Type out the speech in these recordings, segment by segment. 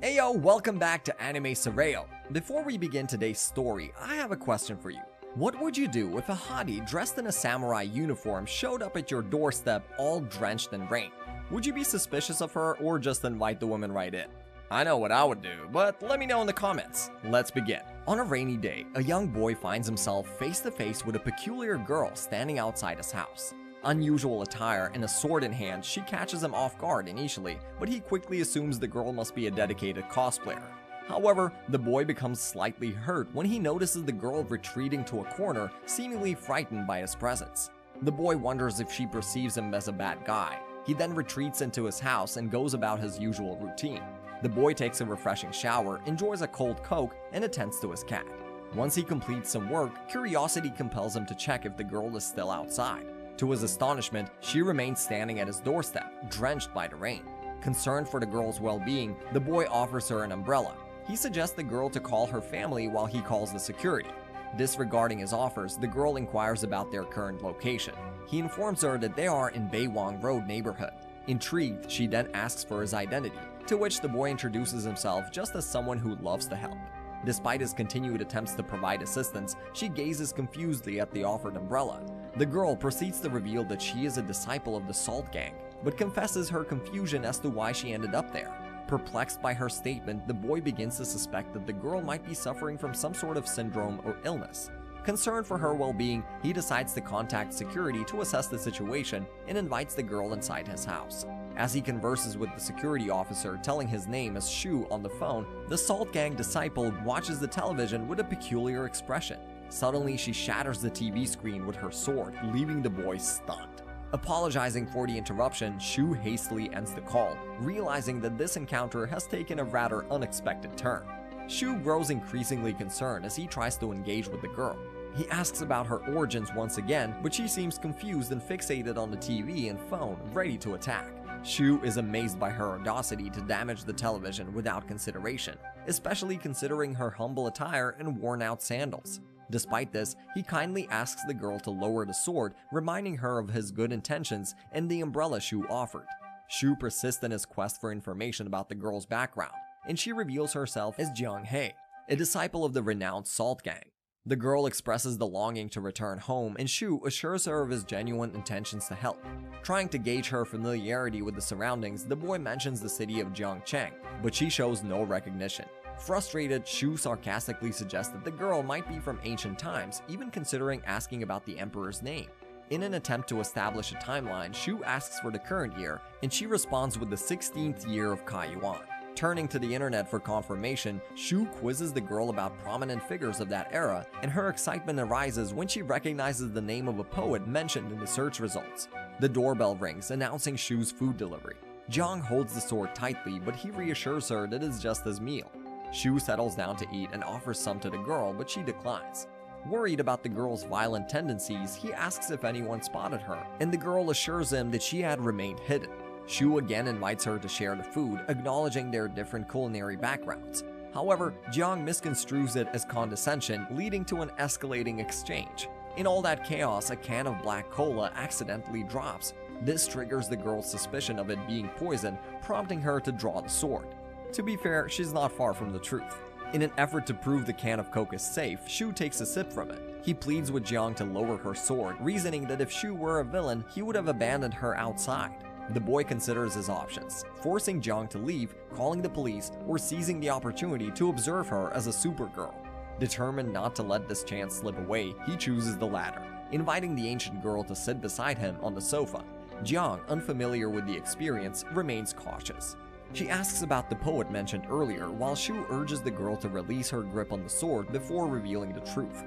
Ayo, welcome back to Anime Soreio. Before we begin today's story, I have a question for you. What would you do if a hottie dressed in a samurai uniform showed up at your doorstep all drenched in rain? Would you be suspicious of her or just invite the woman right in? I know what I would do, but let me know in the comments. Let's begin. On a rainy day, a young boy finds himself face to face with a peculiar girl standing outside his house. Unusual attire and a sword in hand, she catches him off guard initially, but he quickly assumes the girl must be a dedicated cosplayer. However, the boy becomes slightly hurt when he notices the girl retreating to a corner, seemingly frightened by his presence. The boy wonders if she perceives him as a bad guy. He then retreats into his house and goes about his usual routine. The boy takes a refreshing shower, enjoys a cold Coke, and attends to his cat. Once he completes some work, curiosity compels him to check if the girl is still outside. To his astonishment, she remains standing at his doorstep, drenched by the rain. Concerned for the girl's well-being, the boy offers her an umbrella. He suggests the girl to call her family while he calls the security. Disregarding his offers, the girl inquires about their current location. He informs her that they are in Beiwang Road neighborhood. Intrigued, she then asks for his identity, to which the boy introduces himself just as someone who loves to help. Despite his continued attempts to provide assistance, she gazes confusedly at the offered umbrella. The girl proceeds to reveal that she is a disciple of the Salt Gang, but confesses her confusion as to why she ended up there. Perplexed by her statement, the boy begins to suspect that the girl might be suffering from some sort of syndrome or illness. Concerned for her well-being, he decides to contact security to assess the situation and invites the girl inside his house. As he converses with the security officer, telling his name as Xu on the phone, the Salt Gang disciple watches the television with a peculiar expression. Suddenly, she shatters the TV screen with her sword, leaving the boy stunned. Apologizing for the interruption, Xu hastily ends the call, realizing that this encounter has taken a rather unexpected turn. Xu grows increasingly concerned as he tries to engage with the girl. He asks about her origins once again, but she seems confused and fixated on the TV and phone, ready to attack. Xu is amazed by her audacity to damage the television without consideration, especially considering her humble attire and worn-out sandals. Despite this, he kindly asks the girl to lower the sword, reminding her of his good intentions and the umbrella Xu offered. Xu persists in his quest for information about the girl's background, and she reveals herself as Jiang He, a disciple of the renowned Salt Gang. The girl expresses the longing to return home, and Xu assures her of his genuine intentions to help. Trying to gauge her familiarity with the surroundings, the boy mentions the city of Jiangcheng, but she shows no recognition. Frustrated, Xu sarcastically suggests that the girl might be from ancient times, even considering asking about the emperor's name. In an attempt to establish a timeline, Xu asks for the current year, and she responds with the 16th year of Kaiyuan. Turning to the internet for confirmation, Xu quizzes the girl about prominent figures of that era, and her excitement arises when she recognizes the name of a poet mentioned in the search results. The doorbell rings, announcing Xu's food delivery. Jiang holds the sword tightly, but he reassures her that it's just his meal. Xu settles down to eat and offers some to the girl, but she declines. Worried about the girl's violent tendencies, he asks if anyone spotted her, and the girl assures him that she had remained hidden. Xu again invites her to share the food, acknowledging their different culinary backgrounds. However, Jiang misconstrues it as condescension, leading to an escalating exchange. In all that chaos, a can of black cola accidentally drops. This triggers the girl's suspicion of it being poison, prompting her to draw the sword. To be fair, she's not far from the truth. In an effort to prove the can of Coke is safe, Xu takes a sip from it. He pleads with Jiang to lower her sword, reasoning that if Xu were a villain, he would have abandoned her outside. The boy considers his options, forcing Jiang to leave, calling the police, or seizing the opportunity to observe her as a supergirl. Determined not to let this chance slip away, he chooses the latter, inviting the ancient girl to sit beside him on the sofa. Jiang, unfamiliar with the experience, remains cautious. She asks about the poet mentioned earlier, while Xu urges the girl to release her grip on the sword before revealing the truth.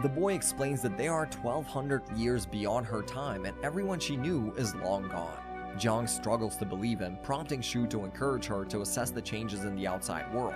The boy explains that they are 1,200 years beyond her time and everyone she knew is long gone. Jiang struggles to believe him, prompting Xu to encourage her to assess the changes in the outside world.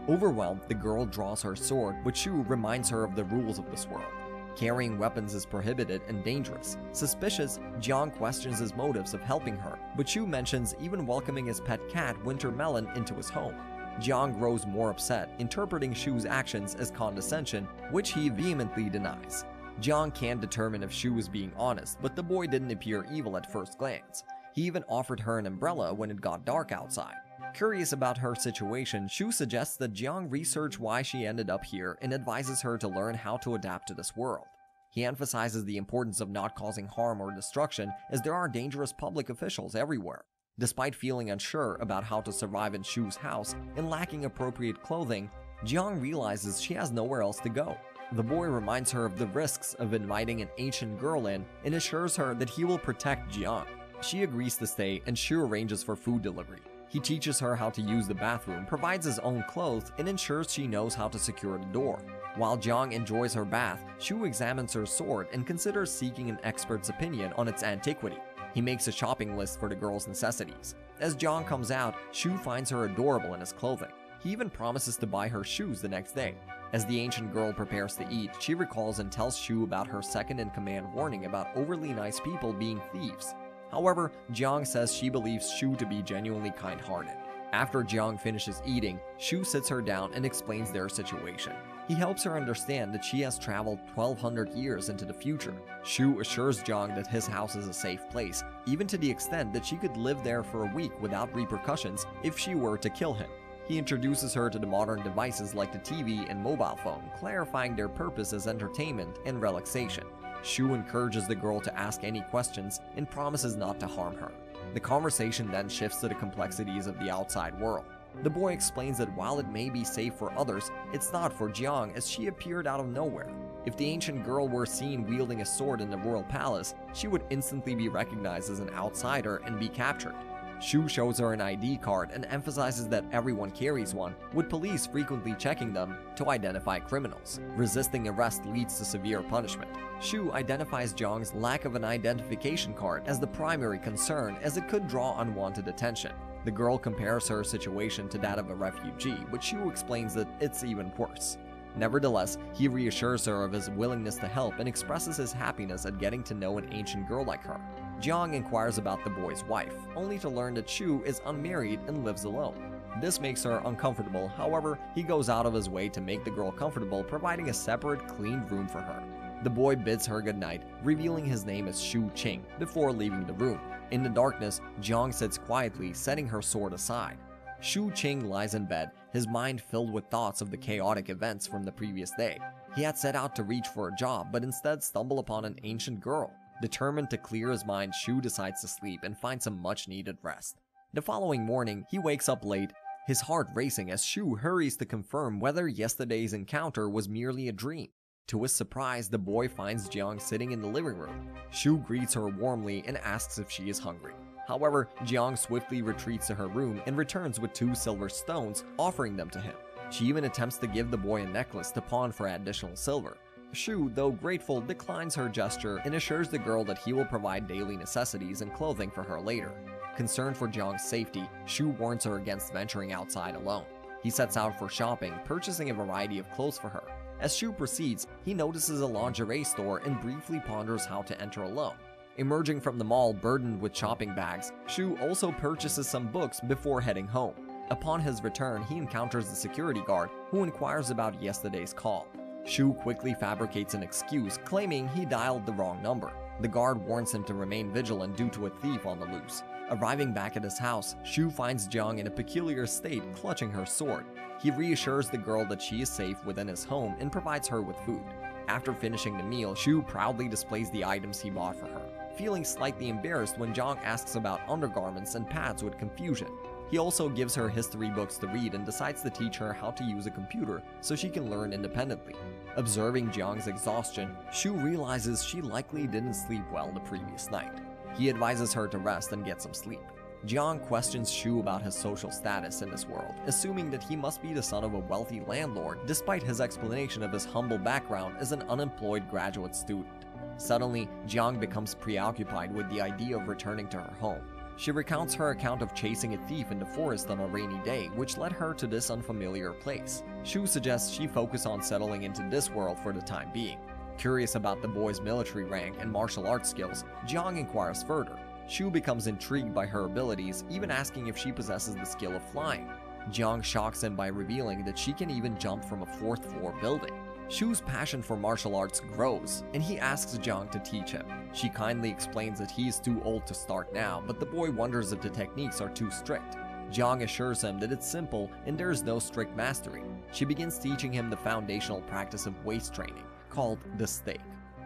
Overwhelmed, the girl draws her sword, but Xu reminds her of the rules of this world. Carrying weapons is prohibited and dangerous. Suspicious, Jiang questions his motives of helping her, but Xu mentions even welcoming his pet cat, Winter Melon, into his home. Jiang grows more upset, interpreting Xu's actions as condescension, which he vehemently denies. Jiang can't determine if Xu is being honest, but the boy didn't appear evil at first glance. He even offered her an umbrella when it got dark outside. Curious about her situation, Xu suggests that Jiang research why she ended up here and advises her to learn how to adapt to this world. He emphasizes the importance of not causing harm or destruction, as there are dangerous public officials everywhere. Despite feeling unsure about how to survive in Xu's house and lacking appropriate clothing, Jiang realizes she has nowhere else to go. The boy reminds her of the risks of inviting an ancient girl in and assures her that he will protect Jiang. She agrees to stay, and Xu arranges for food delivery. He teaches her how to use the bathroom, provides his own clothes, and ensures she knows how to secure the door. While Jiang enjoys her bath, Xu examines her sword and considers seeking an expert's opinion on its antiquity. He makes a shopping list for the girl's necessities. As Jiang comes out, Xu finds her adorable in his clothing. He even promises to buy her shoes the next day. As the ancient girl prepares to eat, she recalls and tells Xu about her second-in-command warning about overly nice people being thieves. However, Jiang says she believes Xu to be genuinely kind-hearted. After Jiang finishes eating, Xu sits her down and explains their situation. He helps her understand that she has traveled 1200 years into the future. Xu assures Jiang that his house is a safe place, even to the extent that she could live there for a week without repercussions if she were to kill him. He introduces her to the modern devices like the TV and mobile phone, clarifying their purpose as entertainment and relaxation. Xu encourages the girl to ask any questions and promises not to harm her. The conversation then shifts to the complexities of the outside world. The boy explains that while it may be safe for others, it's not for Jiang, as she appeared out of nowhere. If the ancient girl were seen wielding a sword in the royal palace, she would instantly be recognized as an outsider and be captured. Xu shows her an ID card and emphasizes that everyone carries one, with police frequently checking them to identify criminals. Resisting arrest leads to severe punishment. Xu identifies Jiang's lack of an identification card as the primary concern, as it could draw unwanted attention. The girl compares her situation to that of a refugee, but Xu explains that it's even worse. Nevertheless, he reassures her of his willingness to help and expresses his happiness at getting to know an ancient girl like her. Jiang inquires about the boy's wife, only to learn that Xu is unmarried and lives alone. This makes her uncomfortable. However, he goes out of his way to make the girl comfortable, providing a separate, cleaned room for her. The boy bids her goodnight, revealing his name as Xu Qing, before leaving the room. In the darkness, Jiang sits quietly, setting her sword aside. Xu Qing lies in bed, his mind filled with thoughts of the chaotic events from the previous day. He had set out to reach for a job, but instead stumbled upon an ancient girl. Determined to clear his mind, Xu decides to sleep and find some much-needed rest. The following morning, he wakes up late, his heart racing as Xu hurries to confirm whether yesterday's encounter was merely a dream. To his surprise, the boy finds Jiang sitting in the living room. Xu greets her warmly and asks if she is hungry. However, Jiang swiftly retreats to her room and returns with 2 silver stones, offering them to him. She even attempts to give the boy a necklace to pawn for additional silver. Xu, though grateful, declines her gesture and assures the girl that he will provide daily necessities and clothing for her later. Concerned for Jiang's safety, Xu warns her against venturing outside alone. He sets out for shopping, purchasing a variety of clothes for her. As Xu proceeds, he notices a lingerie store and briefly ponders how to enter alone. Emerging from the mall burdened with shopping bags, Xu also purchases some books before heading home. Upon his return, he encounters the security guard, who inquires about yesterday's call. Xu quickly fabricates an excuse, claiming he dialed the wrong number. The guard warns him to remain vigilant due to a thief on the loose. Arriving back at his house, Xu finds Jiang in a peculiar state, clutching her sword. He reassures the girl that she is safe within his home and provides her with food. After finishing the meal, Xu proudly displays the items he bought for her, feeling slightly embarrassed when Jiang asks about undergarments and pads with confusion. He also gives her history books to read and decides to teach her how to use a computer so she can learn independently. Observing Jiang's exhaustion, Xu realizes she likely didn't sleep well the previous night. He advises her to rest and get some sleep. Jiang questions Xu about his social status in this world, assuming that he must be the son of a wealthy landlord, despite his explanation of his humble background as an unemployed graduate student. Suddenly, Jiang becomes preoccupied with the idea of returning to her home. She recounts her account of chasing a thief in the forest on a rainy day, which led her to this unfamiliar place. Xu suggests she focus on settling into this world for the time being. Curious about the boy's military rank and martial arts skills, Jiang inquires further. Xu becomes intrigued by her abilities, even asking if she possesses the skill of flying. Jiang shocks him by revealing that she can even jump from a 4th-floor building. Xu's passion for martial arts grows, and he asks Jiang to teach him. She kindly explains that he is too old to start now, but the boy wonders if the techniques are too strict. Jiang assures him that it's simple and there is no strict mastery. She begins teaching him the foundational practice of waist training, called the stake.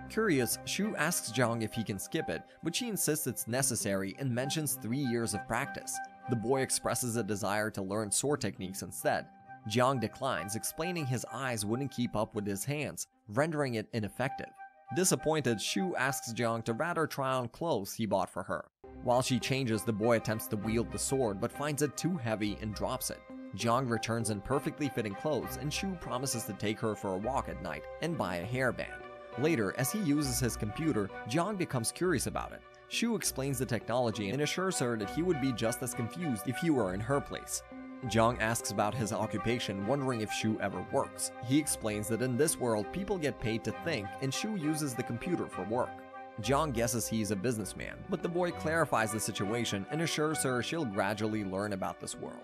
Curious, Xu asks Jiang if he can skip it, but she insists it's necessary and mentions 3 years of practice. The boy expresses a desire to learn sword techniques instead. Jiang declines, explaining his eyes wouldn't keep up with his hands, rendering it ineffective. Disappointed, Xu asks Jiang to rather try on clothes he bought for her. While she changes, the boy attempts to wield the sword but finds it too heavy and drops it. Jiang returns in perfectly fitting clothes and Xu promises to take her for a walk at night and buy a hairband. Later, as he uses his computer, Jiang becomes curious about it. Xu explains the technology and assures her that he would be just as confused if he were in her place. Jiang asks about his occupation, wondering if Xu ever works. He explains that in this world, people get paid to think, and Xu uses the computer for work. Jiang guesses he's a businessman, but the boy clarifies the situation and assures her she'll gradually learn about this world.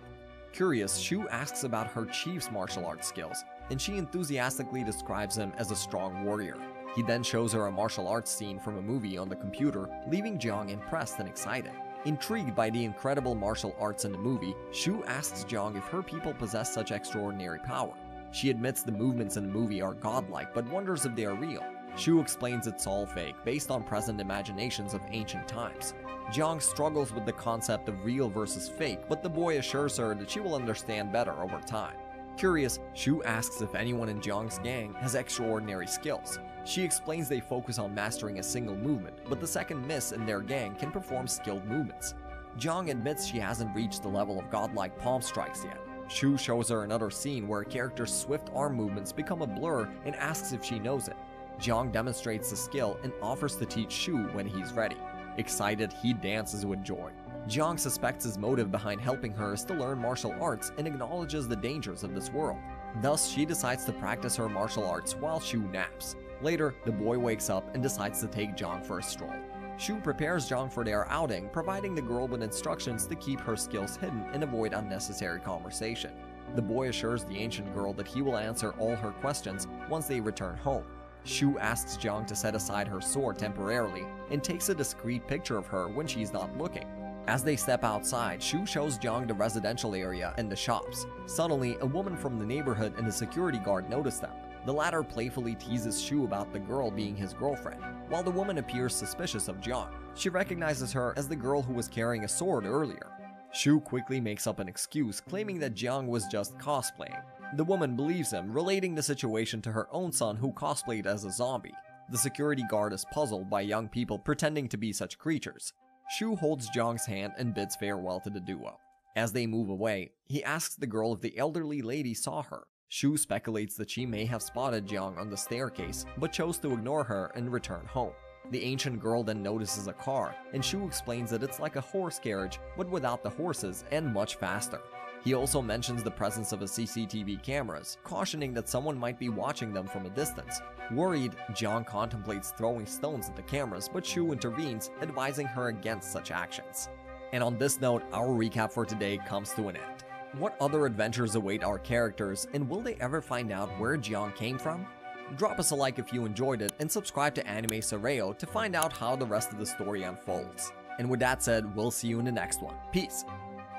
Curious, Xu asks about her chief's martial arts skills, and she enthusiastically describes him as a strong warrior. He then shows her a martial arts scene from a movie on the computer, leaving Jiang impressed and excited. Intrigued by the incredible martial arts in the movie, Xu asks Jiang if her people possess such extraordinary power. She admits the movements in the movie are godlike, but wonders if they are real. Xu explains it's all fake, based on present imaginations of ancient times. Jiang struggles with the concept of real versus fake, but the boy assures her that she will understand better over time. Curious, Xu asks if anyone in Jiang's gang has extraordinary skills. She explains they focus on mastering a single movement, but the second miss in their gang can perform skilled movements. Jiang admits she hasn't reached the level of godlike palm strikes yet. Xu shows her another scene where a character's swift arm movements become a blur and asks if she knows it. Jiang demonstrates the skill and offers to teach Xu when he's ready. Excited, he dances with joy. Jiang suspects his motive behind helping her is to learn martial arts and acknowledges the dangers of this world. Thus, she decides to practice her martial arts while Xu naps. Later, the boy wakes up and decides to take Jiang for a stroll. Xu prepares Jiang for their outing, providing the girl with instructions to keep her skills hidden and avoid unnecessary conversation. The boy assures the ancient girl that he will answer all her questions once they return home. Xu asks Jiang to set aside her sword temporarily and takes a discreet picture of her when she's not looking. As they step outside, Xu shows Jiang the residential area and the shops. Suddenly, a woman from the neighborhood and a security guard notice them. The latter playfully teases Xu about the girl being his girlfriend, while the woman appears suspicious of Jiang. She recognizes her as the girl who was carrying a sword earlier. Xu quickly makes up an excuse, claiming that Jiang was just cosplaying. The woman believes him, relating the situation to her own son who cosplayed as a zombie. The security guard is puzzled by young people pretending to be such creatures. Xu holds Jiang's hand and bids farewell to the duo. As they move away, he asks the girl if the elderly lady saw her. Xu speculates that she may have spotted Jiang on the staircase, but chose to ignore her and return home. The ancient girl then notices a car, and Xu explains that it's like a horse carriage, but without the horses and much faster. He also mentions the presence of a CCTV cameras, cautioning that someone might be watching them from a distance. Worried, Jiang contemplates throwing stones at the cameras, but Xu intervenes, advising her against such actions. And on this note, our recap for today comes to an end. What other adventures await our characters, and will they ever find out where Jiang came from? Drop us a like if you enjoyed it, and subscribe to Anime Soreio to find out how the rest of the story unfolds. And with that said, we'll see you in the next one. Peace!